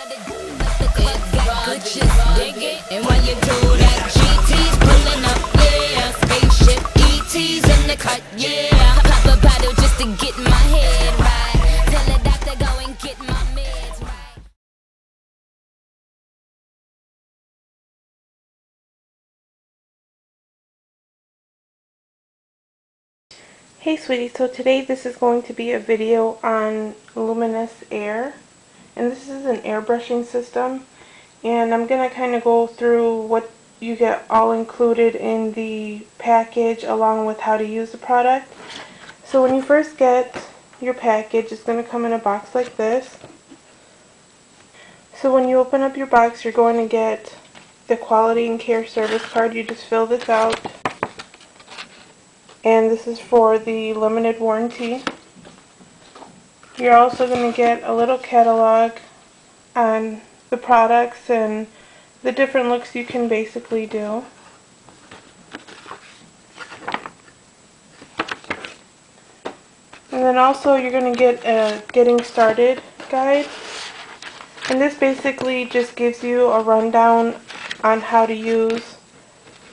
And when you do that, GT's pulling up, yeah. Spaceship ET's in the cut, yeah. Pop a bottle just to get my head right. Tell the doctor go and get my meds right. Hey sweetie, so today this is going to be a video on Luminous Air, and this is an airbrushing system, and I'm going to kind of go through what you get all included in the package along with how to use the product. So when you first get your package, it's going to come in a box like this. So when you open up your box, you're going to get the quality and care service card. You just fill this out. And this is for the limited warranty. You're also going to get a little catalog on the products and the different looks you can basically do. And then also you're going to get a getting started guide. And this basically just gives you a rundown on how to use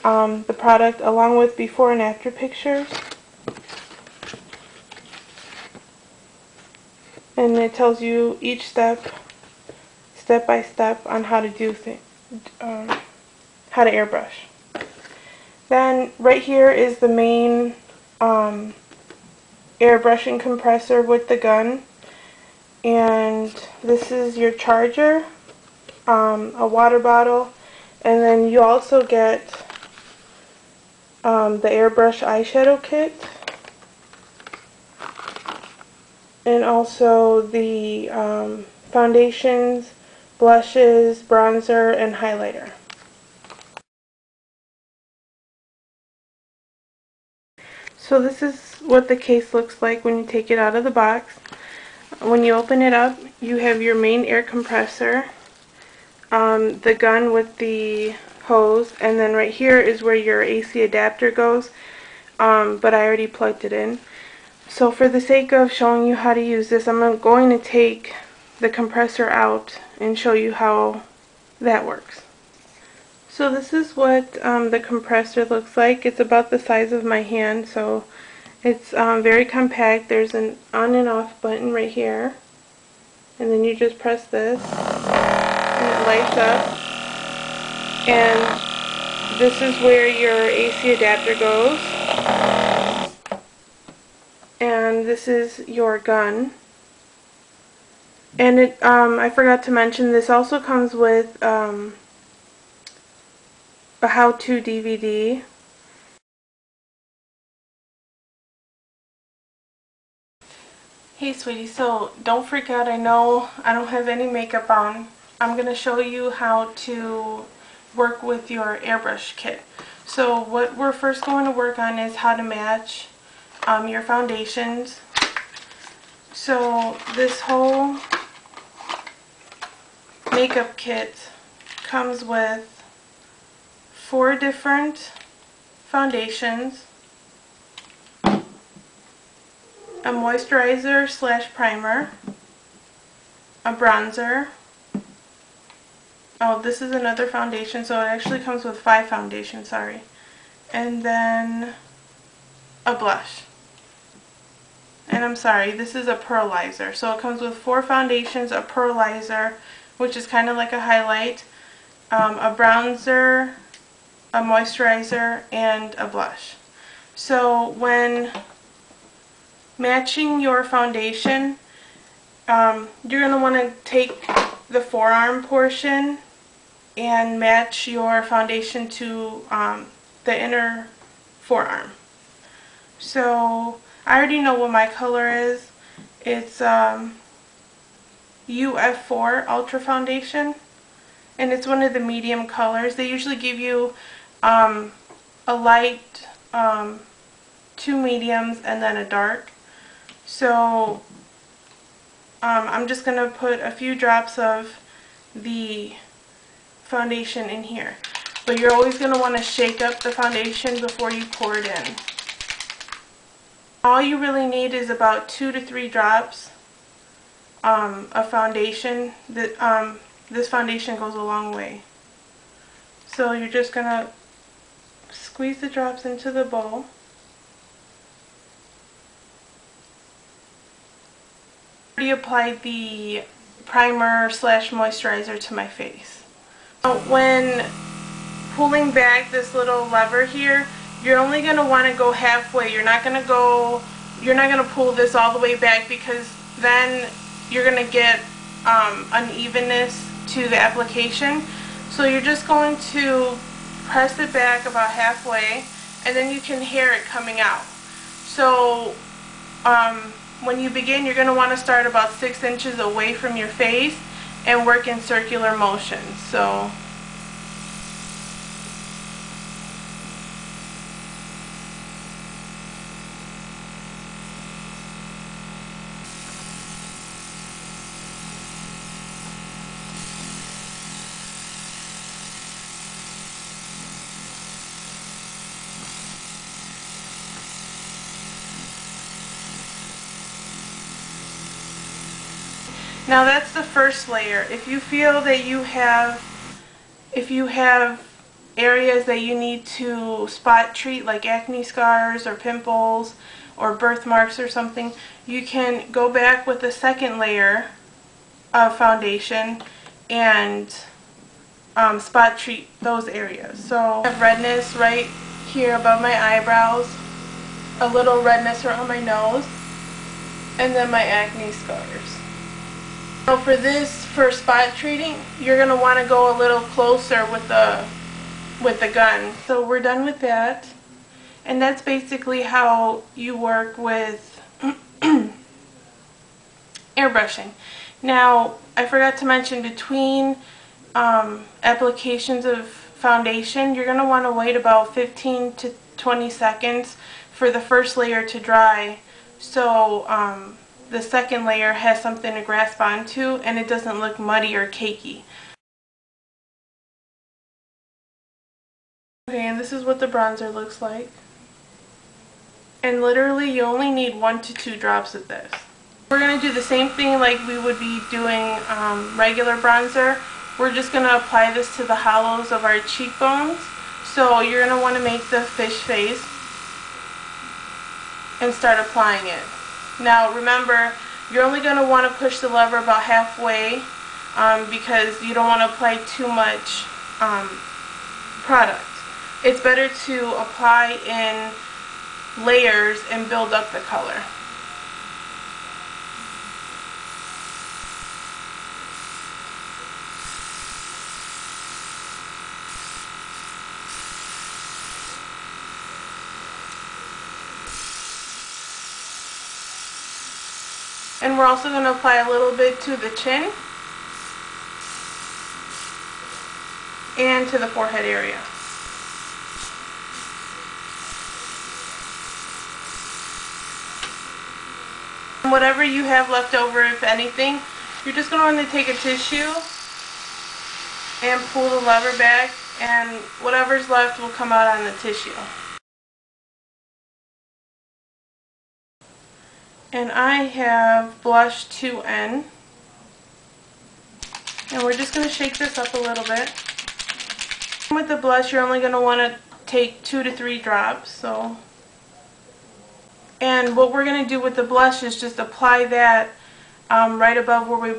the product along with before and after pictures. And it tells you each step by step on how to do things, how to airbrush. Then right here is the main airbrushing compressor with the gun, and this is your charger, a water bottle, and then you also get the airbrush eyeshadow kit, and also the foundations, blushes, bronzer, and highlighter. So this is what the case looks like when you take it out of the box. When you open it up, you have your main air compressor, the gun with the hose, and then right here is where your AC adapter goes, but I already plugged it in. So for the sake of showing you how to use this, I'm going to take the compressor out and show you how that works. So this is what the compressor looks like. It's about the size of my hand, so it's very compact. There's an on and off button right here, and then you just press this and it lights up, and this is where your AC adapter goes, and this is your gun. And it I forgot to mention, this also comes with a how-to DVD. Hey sweetie, so don't freak out. I know I don't have any makeup on. I'm going to show you how to work with your airbrush kit. So what we're first going to work on is how to match your foundations. So this whole makeup kit comes with 4 different foundations, a moisturizer / primer, a bronzer. Oh, this is another foundation, so it actually comes with 5 foundations, sorry. And then a blush. And I'm sorry, this is a pearlizer. So it comes with 4 foundations, a pearlizer, which is kind of like a highlight, a bronzer, a moisturizer, and a blush. So when matching your foundation, you're going to want to take the forearm portion and match your foundation to the inner forearm. So I already know what my color is. It's UF4 Ultra Foundation, and it's one of the medium colors. They usually give you a light, 2 mediums, and then a dark. So I'm just going to put a few drops of the foundation in here. But you're always going to want to shake up the foundation before you pour it in. All you really need is about 2 to 3 drops of foundation. this foundation goes a long way. So you're just going to squeeze the drops into the bowl. I already applied the primer slash moisturizer to my face. When pulling back this little lever here, you're only going to want to go halfway. You're not going to pull this all the way back, because then you're going to get unevenness to the application. So you're just going to press it back about halfway, and then you can hear it coming out. So when you begin, you're going to want to start about 6 inches away from your face and work in circular motions. So now that's the first layer. If you feel that you have areas that you need to spot treat, like acne scars or pimples or birthmarks or something, you can go back with the second layer of foundation and spot treat those areas. So I have redness right here above my eyebrows, a little redness around my nose, and then my acne scars. So for spot treating, you're going to want to go a little closer with the gun. So we're done with that, and that's basically how you work with airbrushing. Now, I forgot to mention, between applications of foundation, you're going to want to wait about 15 to 20 seconds for the first layer to dry, so the second layer has something to grasp onto and it doesn't look muddy or cakey. Okay, and this is what the bronzer looks like. And literally you only need 1 to 2 drops of this. We're going to do the same thing like we would be doing regular bronzer. We're just going to apply this to the hollows of our cheekbones. So you're going to want to make the fish face and start applying it. Now remember, you're only going to want to push the lever about halfway because you don't want to apply too much product. It's better to apply in layers and build up the color. And we're also going to apply a little bit to the chin and to the forehead area. And whatever you have left over, if anything, you're just going to want to take a tissue and pull the lever back, and whatever's left will come out on the tissue. And I have blush 2N, and we're just going to shake this up a little bit. With the blush, you're only going to want to take 2 to 3 drops. And what we're going to do with the blush is just apply that right above where we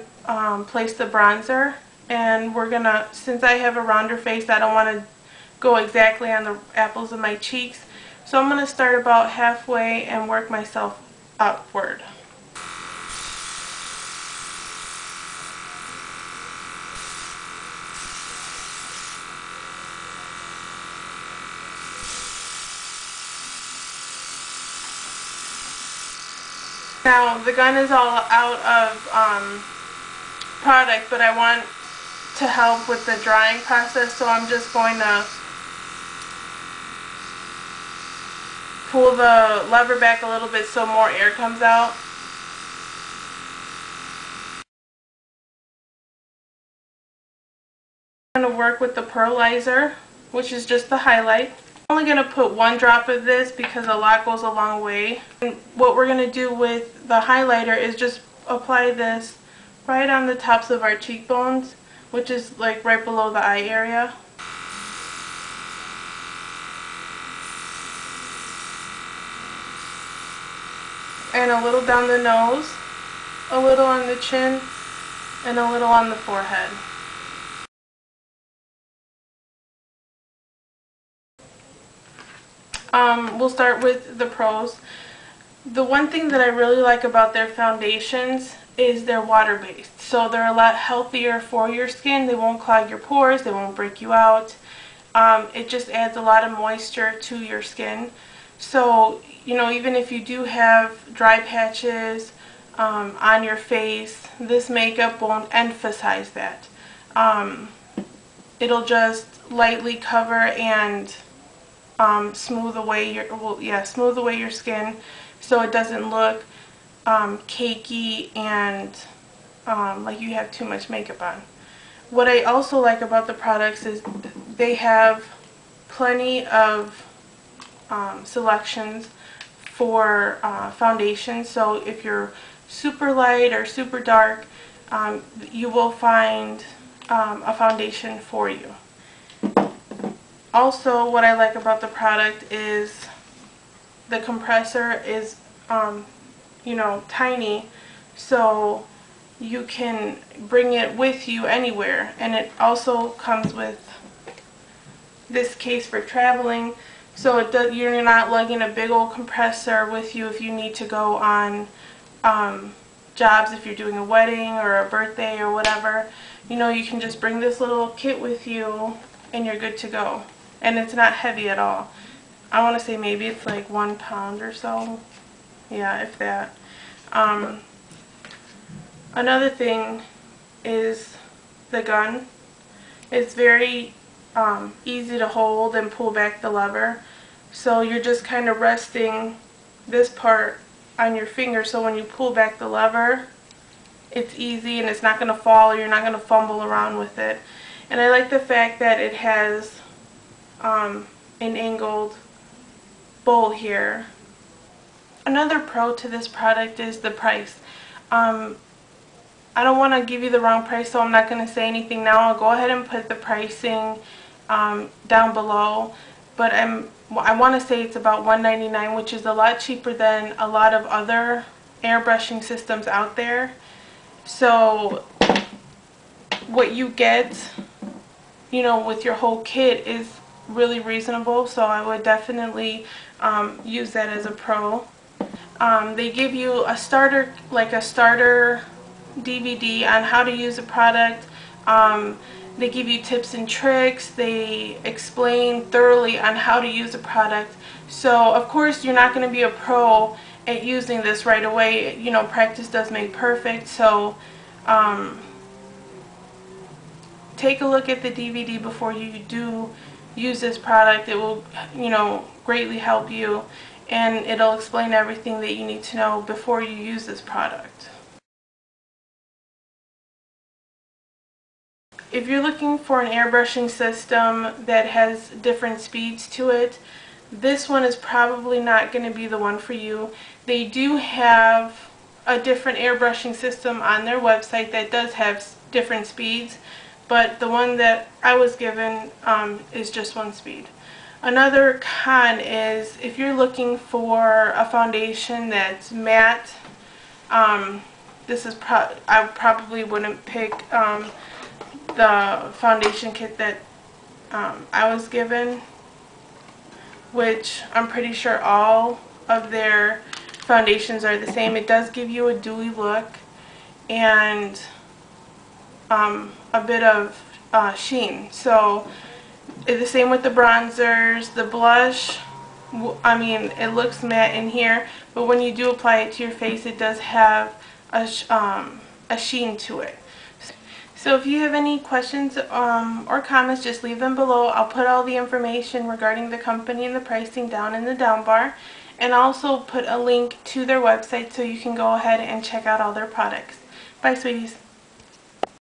place the bronzer. And we're going to, since I have a rounder face, I don't want to go exactly on the apples of my cheeks. So I'm going to start about halfway and work myself upward. Now the gun is all out of product, but I want to help with the drying process, so I'm just going to pull the lever back a little bit so more air comes out. I'm going to work with the pearlizer, which is just the highlight. I'm only going to put 1 drop of this because a lot goes a long way. And what we're going to do with the highlighter is just apply this right on the tops of our cheekbones which is like right below the eye area. And a little down the nose, a little on the chin, and a little on the forehead. We'll start with the pros. The one thing that I really like about their foundations is they're water-based. So they're a lot healthier for your skin. They won't clog your pores, they won't break you out. It just adds a lot of moisture to your skin. So, you know, even if you do have dry patches on your face, this makeup won't emphasize that. It'll just lightly cover and smooth away your skin, so it doesn't look cakey and like you have too much makeup on. What I also like about the products is they have plenty of selections for foundation. So if you're super light or super dark, you will find a foundation for you. Also, what I like about the product is the compressor is you know, tiny, so you can bring it with you anywhere. And it also comes with this case for traveling, so you're not lugging a big old compressor with you if you need to go on jobs, if you're doing a wedding or a birthday or whatever. You know, you can just bring this little kit with you and you're good to go. And it's not heavy at all. I want to say maybe it's like 1 pound or so. Yeah, if that. Another thing is the gun. It's very easy to hold and pull back the lever. So you're just kind of resting this part on your finger, so when you pull back the lever, it's easy and it's not going to fall, or you're not going to fumble around with it. And I like the fact that it has an angled bowl here. Another pro to this product is the price. I don't want to give you the wrong price, so I'm not going to say anything now. I'll go ahead and put the pricing down below, but I want to say it's about $1.99, which is a lot cheaper than a lot of other airbrushing systems out there. So what you get, you know, with your whole kit is really reasonable, so I would definitely use that as a pro. They give you a starter DVD on how to use a product. They give you tips and tricks. They explain thoroughly on how to use a product. So of course you're not going to be a pro at using this right away. You know, practice does make perfect. So take a look at the DVD before you do use this product. It will, you know, greatly help you, and it'll explain everything that you need to know before you use this product. If you're looking for an airbrushing system that has different speeds to it, this one is probably not going to be the one for you. They do have a different airbrushing system on their website that does have different speeds, but the one that I was given is just one speed. Another con is if you're looking for a foundation that's matte, this is I probably wouldn't pick the foundation kit that I was given, which I'm pretty sure all of their foundations are the same. It does give you a dewy look and a bit of sheen. So it's the same with the bronzers. The blush, I mean, it looks matte in here, but when you do apply it to your face, it does have a sheen to it. So if you have any questions or comments, just leave them below. I'll put all the information regarding the company and the pricing down in the down bar, and also put a link to their website so you can go ahead and check out all their products. Bye, sweeties.